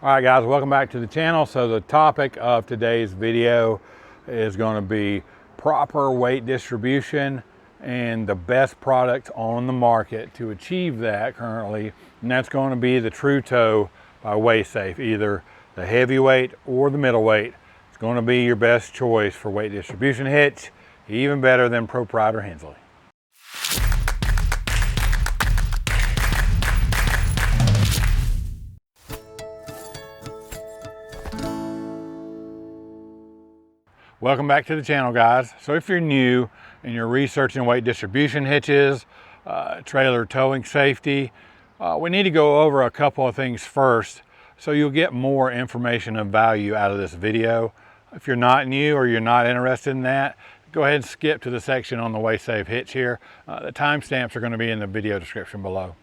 All right guys, welcome back to the channel. So the topic of today's video is going to be proper weight distribution and the best product on the market to achieve that currently, and that's going to be the Tru Tow by WeighSafe, either the heavyweight or the middleweight. It's going to be your best choice for weight distribution hitch, even better than ProPride or Hensley. Welcome back to the channel, guys. So if you're new and you're researching weight distribution hitches, trailer towing safety, we need to go over a couple of things first so you'll get more information and value out of this video. If you're not new or you're not interested in that, go ahead and skip to the section on the WeighSafe hitch here. The timestamps are going to be in the video description below.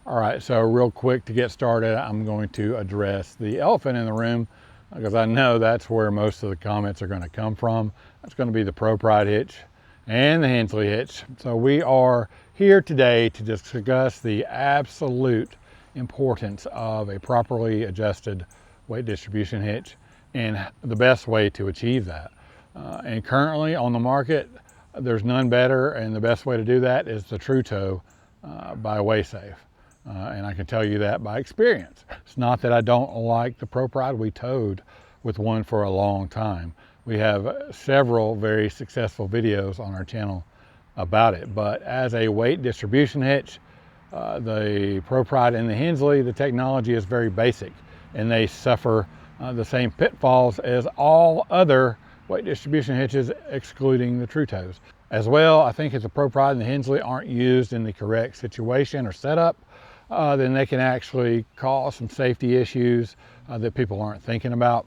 All right, so real quick to get started, I'm going to address the elephant in the room, because I know that's where most of the comments are going to come from. That's going to be the ProPride hitch and the Hensley hitch. So we are here today to discuss the absolute importance of a properly adjusted weight distribution hitch and the best way to achieve that. And currently on the market, there's none better, and the best way to do that is the Tru Tow by WeighSafe. And I can tell you that by experience. It's not that I don't like the ProPride. We towed with one for a long time. We have several very successful videos on our channel about it. But as a weight distribution hitch, the ProPride and the Hensley, the technology is very basic, and they suffer the same pitfalls as all other weight distribution hitches, excluding the Tru Tows. As well, I think if the ProPride and the Hensley aren't used in the correct situation or setup, then they can actually cause some safety issues that people aren't thinking about.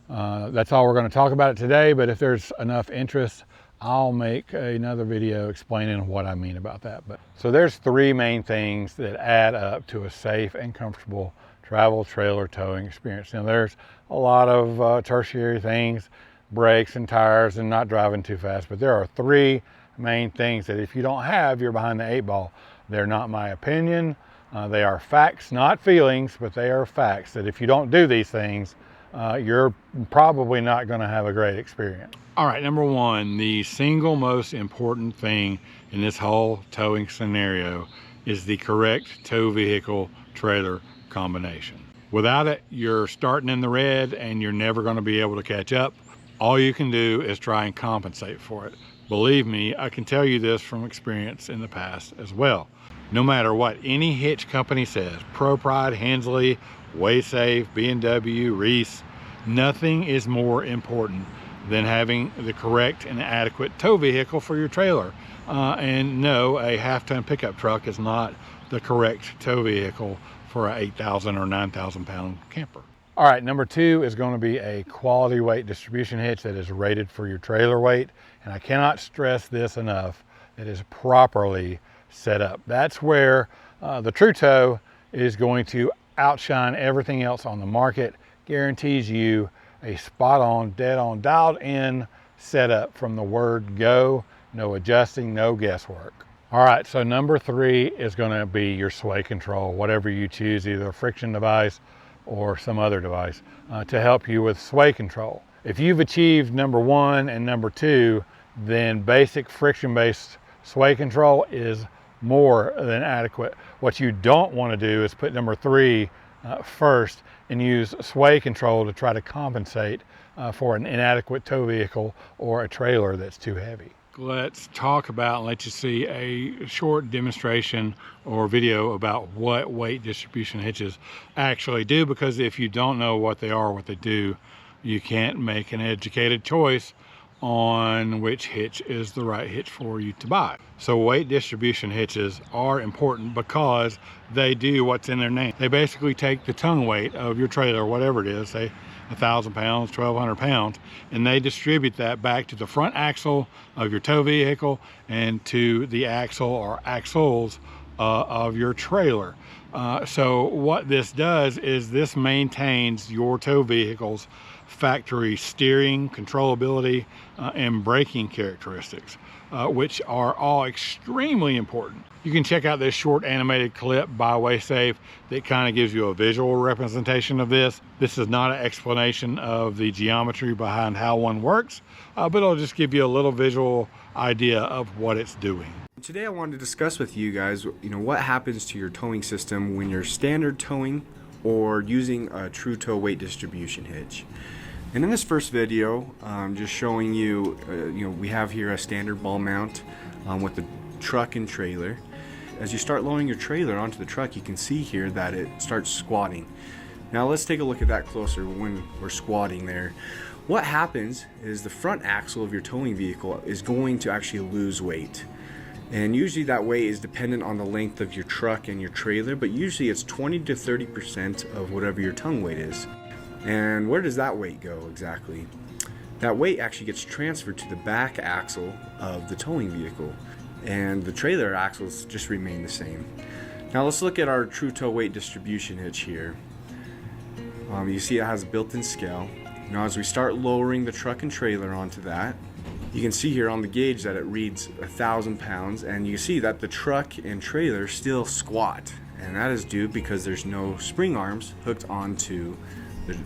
That's all we're going to talk about it today, but if there's enough interest, I'll make another video explaining what I mean about that. So there's three main things that add up to a safe and comfortable travel trailer towing experience. Now there's a lot of tertiary things, brakes and tires and not driving too fast, but there are three main things that if you don't have, you're behind the eight ball. They're not my opinion. They are facts, not feelings, but they are facts that if you don't do these things, you're probably not going to have a great experience. All right, number one, the single most important thing in this whole towing scenario is the correct tow vehicle trailer combination. Without it, you're starting in the red and you're never going to be able to catch up. All you can do is try and compensate for it. Believe me, I can tell you this from experience in the past as well. No matter what any hitch company says, ProPride, Hensley, WeighSafe, B&W, Reese, nothing is more important than having the correct and adequate tow vehicle for your trailer. And no, a half-ton pickup truck is not the correct tow vehicle for an 8,000 or 9,000 pound camper. All right, number two is going to be a quality weight distribution hitch that is rated for your trailer weight. And I cannot stress this enough, it is properly set up. That's where the Tru Tow is going to outshine everything else on the market. Guarantees you a spot on, dead on, dialed in setup from the word go. No adjusting, no guesswork. All right, so number three is going to be your sway control, whatever you choose, either a friction device or some other device to help you with sway control. If you've achieved number one and number two, then basic friction-based sway control is more than adequate. What you don't want to do is put number three first and use sway control to try to compensate for an inadequate tow vehicle or a trailer that's too heavy. Let's talk about and let you see a short demonstration or video about what weight distribution hitches actually do, because if you don't know what they are, what they do, you can't make an educated choice on which hitch is the right hitch for you to buy. So weight distribution hitches are important because they do what's in their name. They basically take the tongue weight of your trailer, whatever it is, say 1,000 pounds, 1,200 pounds, and they distribute that back to the front axle of your tow vehicle and to the axle or axles of your trailer. So what this does is this maintains your tow vehicle's factory steering, controllability, and braking characteristics, which are all extremely important. You can check out this short animated clip by WeighSafe that kind of gives you a visual representation of this. This is not an explanation of the geometry behind how one works, but it'll just give you a little visual idea of what it's doing. Today I wanted to discuss with you guys, what happens to your towing system when you're standard towing or using a Tru Tow weight distribution hitch. And in this first video, I'm just showing you, we have here a standard ball mount with the truck and trailer. As you start lowering your trailer onto the truck, you can see here that it starts squatting. Now let's take a look at that closer when we're squatting there. What happens is the front axle of your towing vehicle is going to actually lose weight. And usually that weight is dependent on the length of your truck and your trailer, but usually it's 20 to 30% of whatever your tongue weight is. And where does that weight go exactly? That weight actually gets transferred to the back axle of the towing vehicle, and the trailer axles just remain the same. Now let's look at our Tru Tow weight distribution hitch here. You see it has a built-in scale. Now as we start lowering the truck and trailer onto that, you can see here on the gauge that it reads 1,000 pounds, and you see that the truck and trailer still squat, and that is due because there's no spring arms hooked onto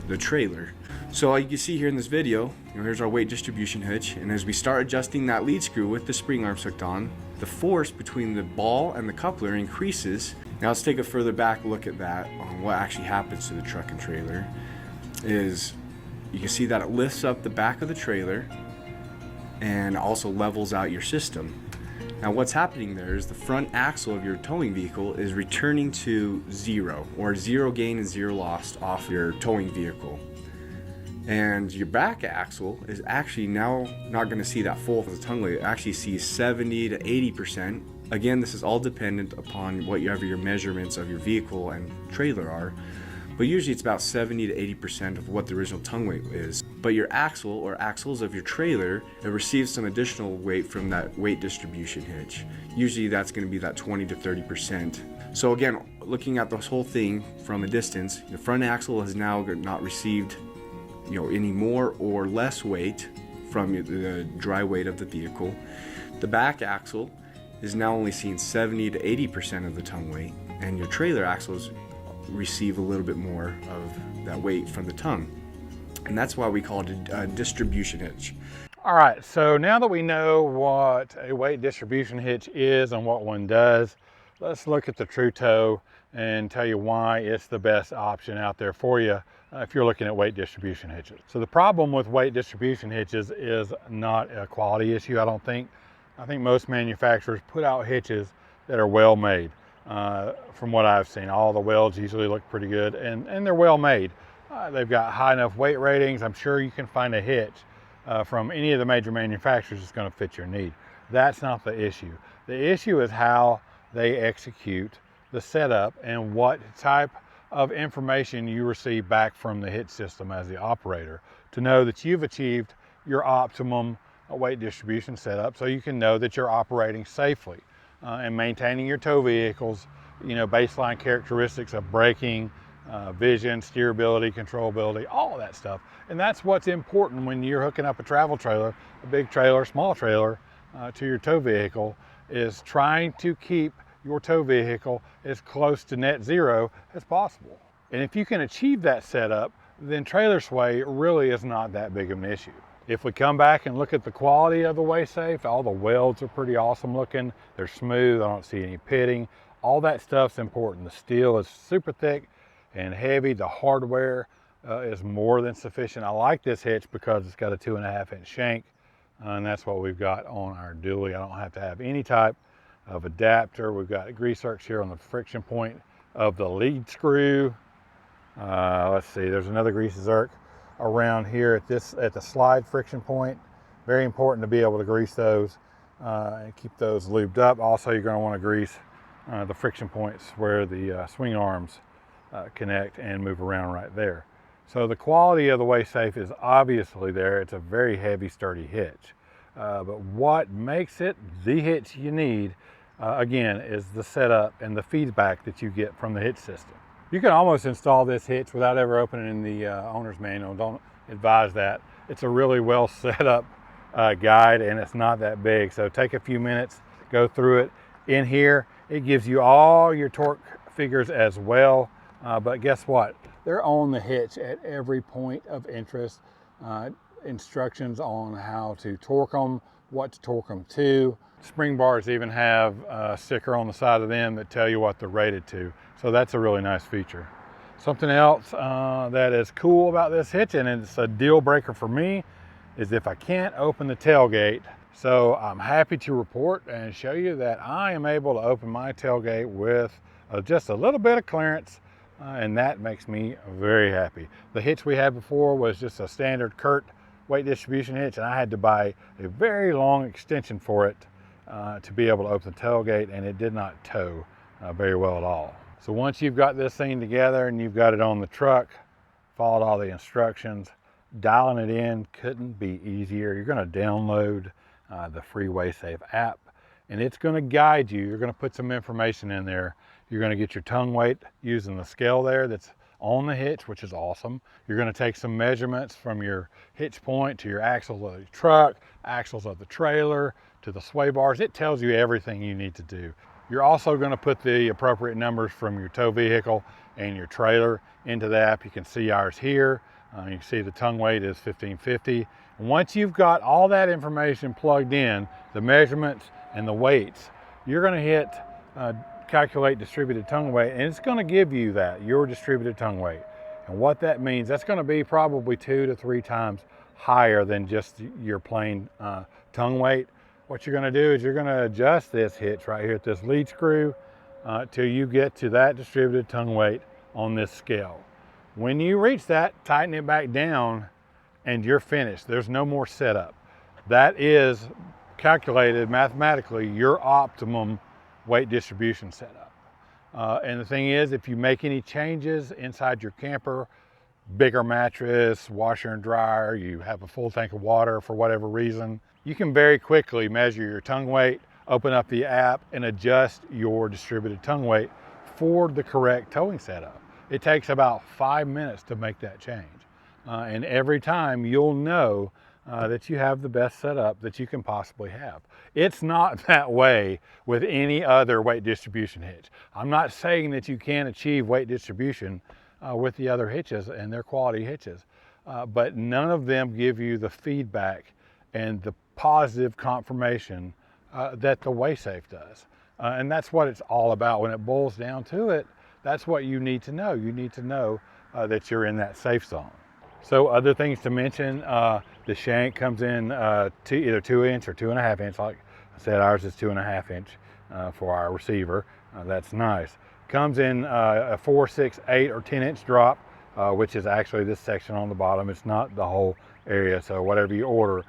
the trailer. So like you see here in this video, here's our weight distribution hitch, and as we start adjusting that lead screw with the spring arms hooked on, the force between the ball and the coupler increases. Now let's take a further back look at that on what actually happens to the truck and trailer. Is you can see that it lifts up the back of the trailer and also levels out your system. Now what's happening there is the front axle of your towing vehicle is returning to zero, or zero gain and zero loss off your towing vehicle. And your back axle is actually now not going to see that full of the tongue weight. It actually sees 70 to 80%. Again, this is all dependent upon whatever your measurements of your vehicle and trailer are. But usually it's about 70 to 80% of what the original tongue weight is. But your axle or axles of your trailer, it receives some additional weight from that weight distribution hitch. Usually that's going to be that 20 to 30%. So again, looking at this whole thing from a distance, the front axle has now not received any more or less weight from the dry weight of the vehicle. The back axle is now only seeing 70 to 80% of the tongue weight, and your trailer axles receive a little bit more of that weight from the tongue, and that's why we call it a distribution hitch. All right, so now that we know what a weight distribution hitch is and what one does, let's look at the Tru Tow and tell you why it's the best option out there for you if you're looking at weight distribution hitches. So the problem with weight distribution hitches is not a quality issue, I don't think. I think most manufacturers put out hitches that are well made. From what I've seen, all the welds usually look pretty good, and they're well made. They've got high enough weight ratings. I'm sure you can find a hitch from any of the major manufacturers that's going to fit your need. That's not the issue. The issue is how they execute the setup and what type of information you receive back from the hitch system as the operator to know that you've achieved your optimum weight distribution setup, so you can know that you're operating safely and maintaining your tow vehicles, baseline characteristics of braking, vision, steerability, controllability, all of that stuff. And that's what's important when you're hooking up a travel trailer, a big trailer, small trailer, to your tow vehicle, is trying to keep your tow vehicle as close to net zero as possible. And if you can achieve that setup, then trailer sway really is not that big of an issue. If we come back and look at the quality of the WeighSafe, all the welds are pretty awesome looking. They're smooth, I don't see any pitting. All that stuff's important. The steel is super thick and heavy. The hardware is more than sufficient. I like this hitch because it's got a 2.5-inch shank, and that's what we've got on our dually. I don't have to have any type of adapter. We've got grease zerks here on the friction point of the lead screw. Let's see, there's another grease zerk around here at the slide friction point. Very important to be able to grease those and keep those lubed up. Also, you're going to want to grease the friction points where the swing arms connect and move around right there. So the quality of the WeighSafe is obviously there. It's a very heavy, sturdy hitch. But what makes it the hitch you need again, is the setup and the feedback that you get from the hitch system. You can almost install this hitch without ever opening the owner's manual. Don't advise that. It's a really well set up guide, and it's not that big. So take a few minutes, go through it. In here, it gives you all your torque figures as well. But guess what? They're on the hitch at every point of interest. Instructions on how to torque them, what to torque them to. Spring bars even have a sticker on the side of them that tell you what they're rated to. So that's a really nice feature. Something else that is cool about this hitch, and it's a deal breaker for me, is if I can't open the tailgate. So I'm happy to report and show you that I am able to open my tailgate with just a little bit of clearance, and that makes me very happy. The hitch we had before was just a standard Curt weight distribution hitch, and I had to buy a very long extension for it to be able to open the tailgate, and it did not tow very well at all. So once you've got this thing together and you've got it on the truck, followed all the instructions, dialing it in couldn't be easier. You're going to download the free WeighSafe app, and it's going to guide you. You're going to put some information in there. You're going to get your tongue weight using the scale there that's on the hitch, which is awesome. You're going to take some measurements from your hitch point to your axles of the truck, axles of the trailer, to the sway bars. It tells you everything you need to do. You're also going to put the appropriate numbers from your tow vehicle and your trailer into the app. You can see ours here. You can see the tongue weight is 1550. Once you've got all that information plugged in, the measurements and the weights, you're going to hit calculate distributed tongue weight, and it's going to give you that, your distributed tongue weight. And what that means, that's going to be probably 2 to 3 times higher than just your plain tongue weight. What you're going to do is you're going to adjust this hitch right here at this lead screw till you get to that distributed tongue weight on this scale. When you reach that, tighten it back down and you're finished. There's no more setup. That is calculated mathematically your optimum weight distribution setup. And the thing is, if you make any changes inside your camper, bigger mattress, washer and dryer, you have a full tank of water for whatever reason, you can very quickly measure your tongue weight, open up the app, and adjust your distributed tongue weight for the correct towing setup. It takes about 5 minutes to make that change. And every time you'll know that you have the best setup that you can possibly have. It's not that way with any other weight distribution hitch. I'm not saying that you can't achieve weight distribution with the other hitches, and they're quality hitches, but none of them give you the feedback and the positive confirmation that the WeighSafe does. And that's what it's all about. When it boils down to it, that's what you need to know. You need to know that you're in that safe zone. So other things to mention, the shank comes in either 2 inch or 2.5 inch. Like I said, ours is 2.5 inch for our receiver. That's nice. Comes in a 4, 6, 8, or 10 inch drop, which is actually this section on the bottom. It's not the whole area. So whatever you order,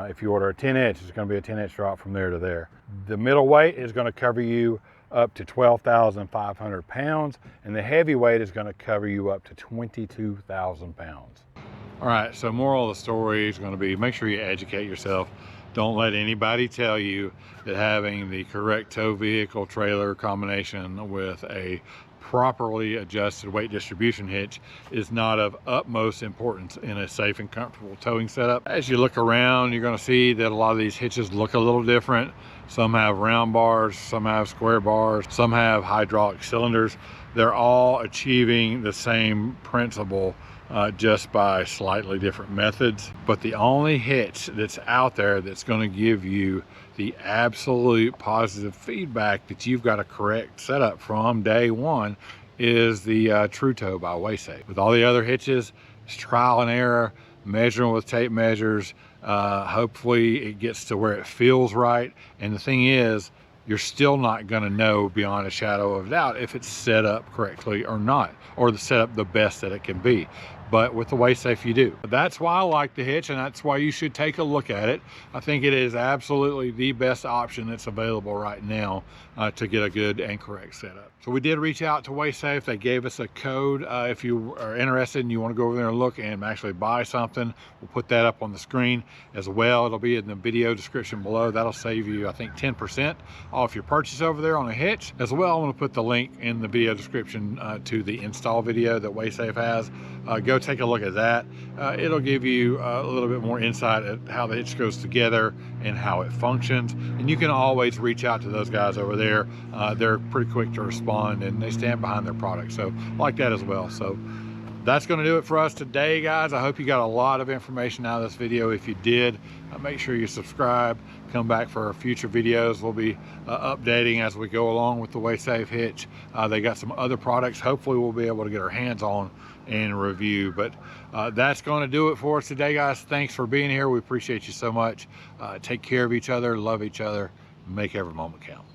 if you order a 10 inch, it's going to be a 10 inch drop from there to there. The middle weight is going to cover you up to 12,500 pounds, and the heavy weight is going to cover you up to 22,000 pounds. All right, so moral of the story is going to be, make sure you educate yourself. Don't let anybody tell you that having the correct tow vehicle trailer combination with a properly adjusted weight distribution hitch is not of utmost importance in a safe and comfortable towing setup. As you look around, you're going to see that a lot of these hitches look a little different. Some have round bars, some have square bars, some have hydraulic cylinders. They're all achieving the same principle just by slightly different methods. But the only hitch that's out there that's going to give you the absolute positive feedback that you've got a correct setup from day one is the Tru Tow by WeighSafe. With all the other hitches, it's trial and error, measuring with tape measures. Hopefully it gets to where it feels right. And the thing is, you're still not going to know beyond a shadow of doubt if it's set up correctly or not, or the setup the best that it can be. but with the WeighSafe you do. That's why I like the Hitch, and that's why you should take a look at it. I think it is absolutely the best option that's available right now to get a good and correct setup. So we did reach out to WeighSafe. They gave us a code. If you are interested and you want to go over there and look and actually buy something, we'll put that up on the screen as well. It'll be in the video description below. That'll save you, I think, 10% off your purchase over there on a Hitch. As well, I'm going to put the link in the video description to the install video that WeighSafe has. Go take a look at that. It'll give you a little bit more insight at how the Hitch goes together and how it functions. And you can always reach out to those guys over there. They're pretty quick to respond and they stand behind their product. So I like that as well. So that's going to do it for us today, guys. I hope you got a lot of information out of this video. If you did, make sure you subscribe. Come back for our future videos. We'll be updating as we go along with the WeighSafe Hitch. They got some other products. Hopefully we'll be able to get our hands on and review. But that's going to do it for us today, guys. Thanks for being here. We appreciate you so much. Take care of each other, love each other, make every moment count.